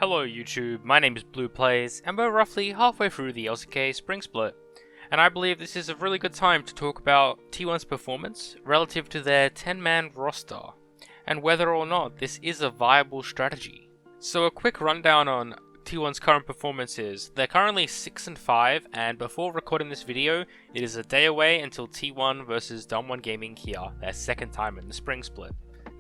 Hello YouTube, my name is Blue Plays, and we're roughly halfway through the LCK Spring Split, and I believe this is a really good time to talk about T1's performance relative to their 10-man roster, and whether or not this is a viable strategy. So a quick rundown on T1's current performance is, they're currently 6-5, and before recording this video, it is a day away until T1 versus Damwon Gaming here, their second time in the Spring Split.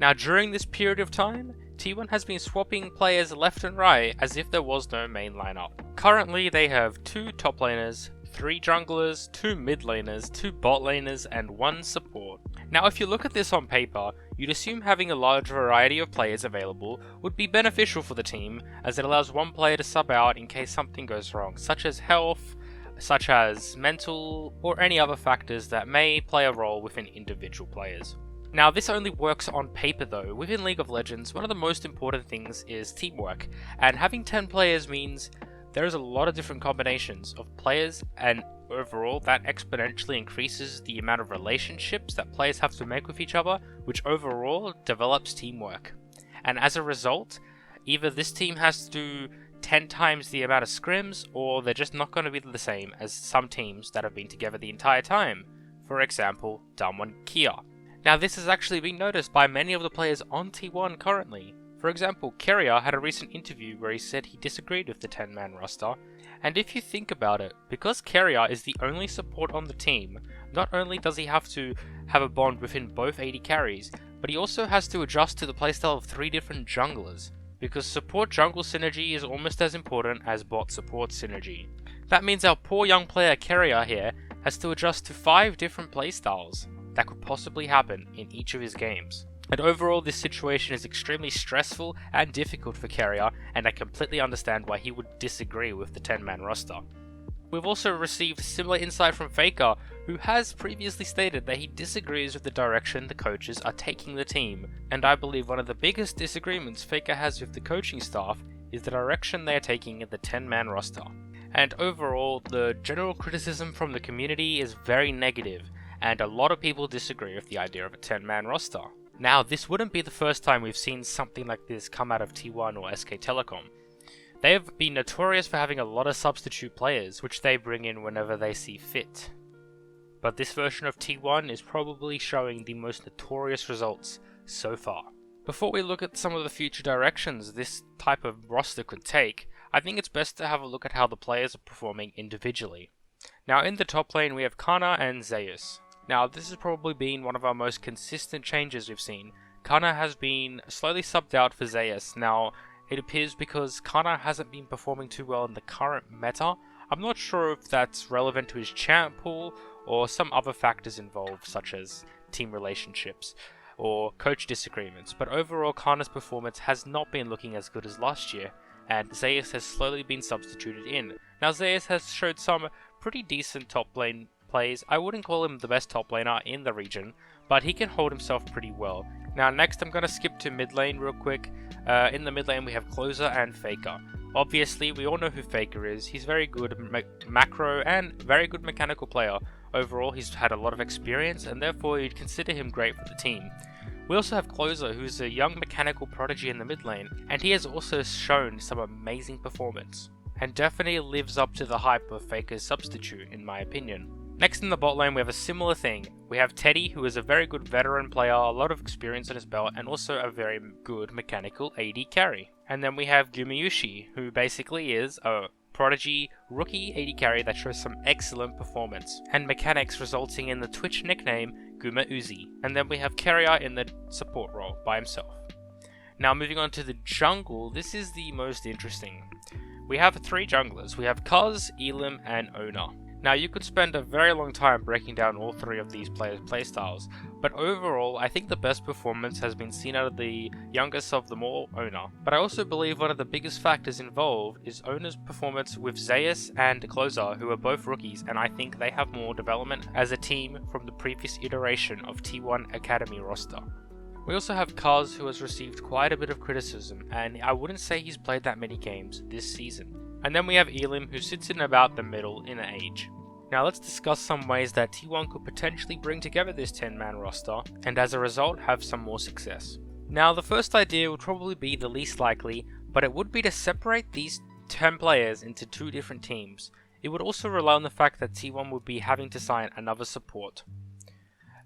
Now during this period of time, T1 has been swapping players left and right as if there was no main lineup. Currently they have 2 top laners, 3 junglers, 2 mid laners, 2 bot laners and 1 support. Now if you look at this on paper, you'd assume having a large variety of players available would be beneficial for the team, as it allows one player to sub out in case something goes wrong, such as health, such as mental, or any other factors that may play a role within individual players. Now this only works on paper though. Within League of Legends, one of the most important things is teamwork, and having 10 players means there's a lot of different combinations of players, and overall that exponentially increases the amount of relationships that players have to make with each other, which overall develops teamwork. And as a result, either this team has to do 10 times the amount of scrims, or they're just not going to be the same as some teams that have been together the entire time. For example, Damwon Kia. Now this has actually been noticed by many of the players on T1 currently. For example, Keria had a recent interview where he said he disagreed with the 10-man roster, and if you think about it, because Keria is the only support on the team, not only does he have to have a bond within both AD carries, but he also has to adjust to the playstyle of 3 different junglers, because support jungle synergy is almost as important as bot support synergy. That means our poor young player Keria here has to adjust to 5 different playstyles that could possibly happen in each of his games. And overall this situation is extremely stressful and difficult for Keria, and I completely understand why he would disagree with the 10-man roster. We've also received similar insight from Faker, who has previously stated that he disagrees with the direction the coaches are taking the team, and I believe one of the biggest disagreements Faker has with the coaching staff is the direction they are taking in the 10-man roster. And overall, the general criticism from the community is very negative, and a lot of people disagree with the idea of a 10-man roster. Now, this wouldn't be the first time we've seen something like this come out of T1 or SK Telecom. They have been notorious for having a lot of substitute players, which they bring in whenever they see fit. But this version of T1 is probably showing the most notorious results so far. Before we look at some of the future directions this type of roster could take, I think it's best to have a look at how the players are performing individually. Now in the top lane we have Kana and Zeus. Now this has probably been one of our most consistent changes we've seen. Kana has been slowly subbed out for Zeus. Now it appears because Kana hasn't been performing too well in the current meta. I'm not sure if that's relevant to his champ pool or some other factors involved, such as team relationships or coach disagreements, but overall Kana's performance has not been looking as good as last year, and Zeus has slowly been substituted in. Now Zeus has showed some pretty decent top lane plays. I wouldn't call him the best top laner in the region, but he can hold himself pretty well. Now next I'm going to skip to mid lane real quick. In the mid lane we have Closer and Faker. Obviously we all know who Faker is. He's very good macro and very good mechanical player. Overall he's had a lot of experience, and therefore you'd consider him great for the team. We also have Closer, who's a young mechanical prodigy in the mid lane, and he has also shown some amazing performance, and definitely lives up to the hype of Faker's substitute in my opinion. Next in the bot lane we have a similar thing. We have Teddy, who is a very good veteran player, a lot of experience on his belt, and also a very good mechanical AD carry. And then we have Gumayusi, who basically is a prodigy rookie AD carry that shows some excellent performance and mechanics, resulting in the Twitch nickname Guma Uzi. And then we have Keria in the support role by himself. Now moving on to the jungle, this is the most interesting. We have 3 junglers. We have Kuz, Elim, and Oner. Now you could spend a very long time breaking down all 3 of these players' playstyles, but overall I think the best performance has been seen out of the youngest of them all, Oner. But I also believe one of the biggest factors involved is Oner's performance with Zeus and Closer, who are both rookies, and I think they have more development as a team from the previous iteration of T1 Academy roster. We also have Kuz, who has received quite a bit of criticism, and I wouldn't say he's played that many games this season. And then we have Elim, who sits in about the middle in age. Now let's discuss some ways that T1 could potentially bring together this 10-man roster, and as a result have some more success. Now the first idea would probably be the least likely, but it would be to separate these 10 players into 2 different teams. It would also rely on the fact that T1 would be having to sign another support.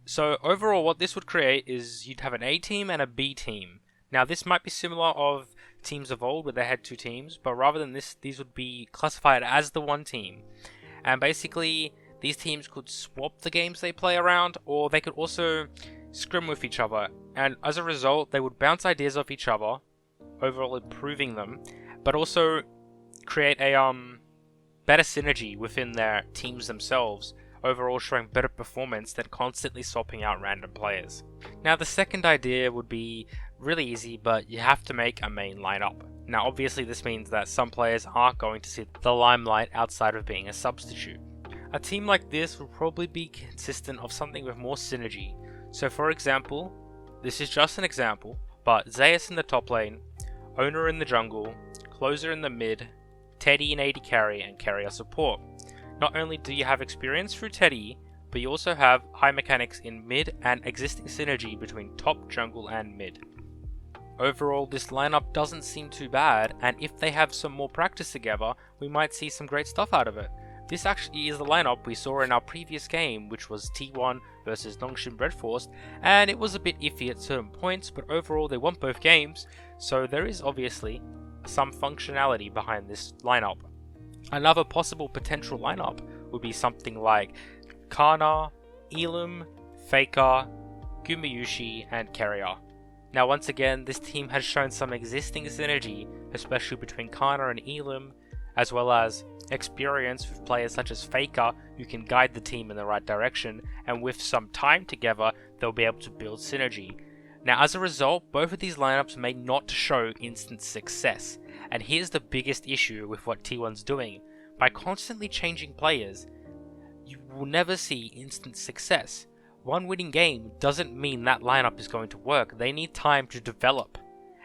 So overall what this would create is you'd have an A team and a B team. Now this might be similar of teams of old where they had 2 teams, but rather than this, these would be classified as the one team. And basically these teams could swap the games they play around, or they could also scrim with each other, and as a result they would bounce ideas off each other, overall improving them, but also create a better synergy within their teams themselves, overall showing better performance than constantly swapping out random players. Now the second idea would be really easy, but you have to make a main lineup. Now obviously this means that some players aren't going to see the limelight outside of being a substitute. A team like this will probably be consistent of something with more synergy. So for example, this is just an example, but Zeus in the top lane, Owner in the jungle, Closer in the mid, Teddy in AD carry, and carrier support. Not only do you have experience through Teddy, but you also have high mechanics in mid and existing synergy between top, jungle, and mid. Overall, this lineup doesn't seem too bad, and if they have some more practice together, we might see some great stuff out of it. This actually is the lineup we saw in our previous game, which was T1 versus Nongshim Breadforce, and it was a bit iffy at certain points, but overall they won both games, so there is obviously some functionality behind this lineup. Another possible potential lineup would be something like Kana, Elum, Faker, Gumayusi, and Carrier. Now once again, this team has shown some existing synergy, especially between Kana and Elum, as well as experience with players such as Faker who can guide the team in the right direction, and with some time together they'll be able to build synergy. Now as a result, both of these lineups may not show instant success, and here's the biggest issue with what T1's doing. By constantly changing players, you will never see instant success. One winning game doesn't mean that lineup is going to work. They need time to develop,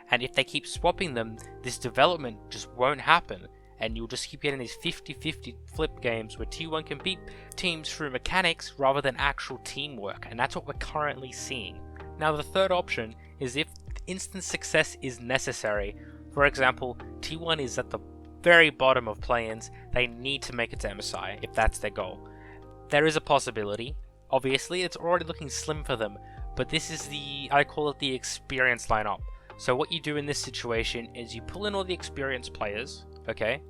and if they keep swapping them, this development just won't happen, and you'll just keep getting these 50-50 flip games where T1 can beat teams through mechanics rather than actual teamwork, and that's what we're currently seeing. Now the third option is if instant success is necessary. For example, T1 is at the very bottom of play-ins, they need to make it to MSI if that's their goal. There is a possibility. Obviously it's already looking slim for them, but this is I call it the experience lineup. So what you do in this situation is you pull in all the experienced players, okay?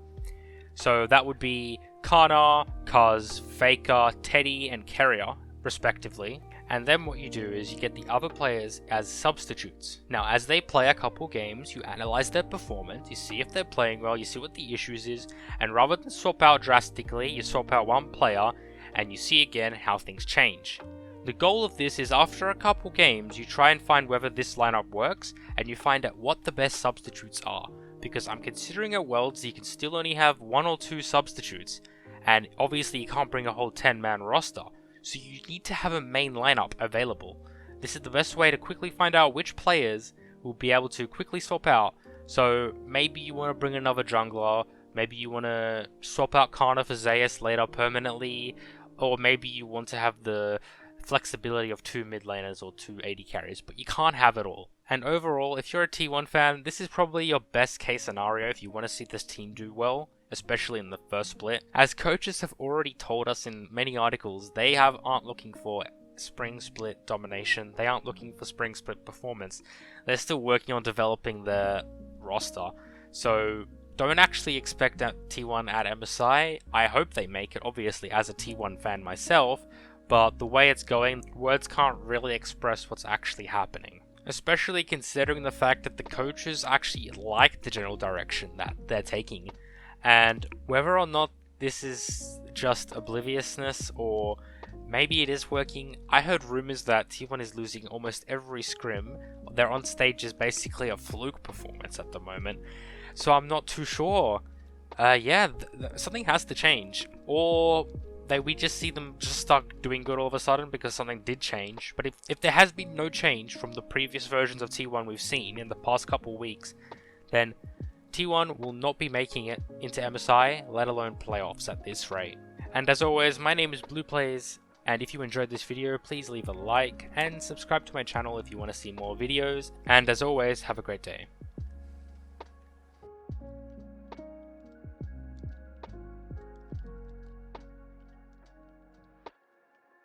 So that would be Kana, Kaz, Faker, Teddy, and Carrier, respectively. And then what you do is you get the other players as substitutes. Now as they play a couple games, you analyze their performance, you see if they're playing well, you see what the issues is, and rather than swap out drastically, you swap out one player, and you see again how things change. The goal of this is after a couple games, you try and find whether this lineup works, and you find out what the best substitutes are. Because I'm considering at Worlds you can still only have 1 or 2 substitutes, and obviously you can't bring a whole 10-man roster, so you need to have a main lineup available. This is the best way to quickly find out which players will be able to quickly swap out. So maybe you want to bring another jungler, maybe you want to swap out Kana for Zeus later permanently, or maybe you want to have the flexibility of 2 mid laners or 2 AD carries, but you can't have it all. And overall, if you're a T1 fan, this is probably your best case scenario if you want to see this team do well, especially in the first split. As coaches have already told us in many articles, they aren't looking for spring split domination, they aren't looking for spring split performance. They're still working on developing their roster, so don't actually expect that T1 at MSI. I hope they make it, obviously, as a T1 fan myself, but the way it's going, words can't really express what's actually happening. Especially considering the fact that the coaches actually like the general direction that they're taking. And whether or not this is just obliviousness or maybe it is working, I heard rumors that T1 is losing almost every scrim. Their on stage is basically a fluke performance at the moment. So I'm not too sure. Something has to change. Or we just see them just start doing good all of a sudden because something did change. But if there has been no change from the previous versions of T1 we've seen in the past couple weeks, then T1 will not be making it into MSI, let alone playoffs at this rate. And as always, my name is BluePlays, and if you enjoyed this video, please leave a like and subscribe to my channel if you want to see more videos. And as always, have a great day.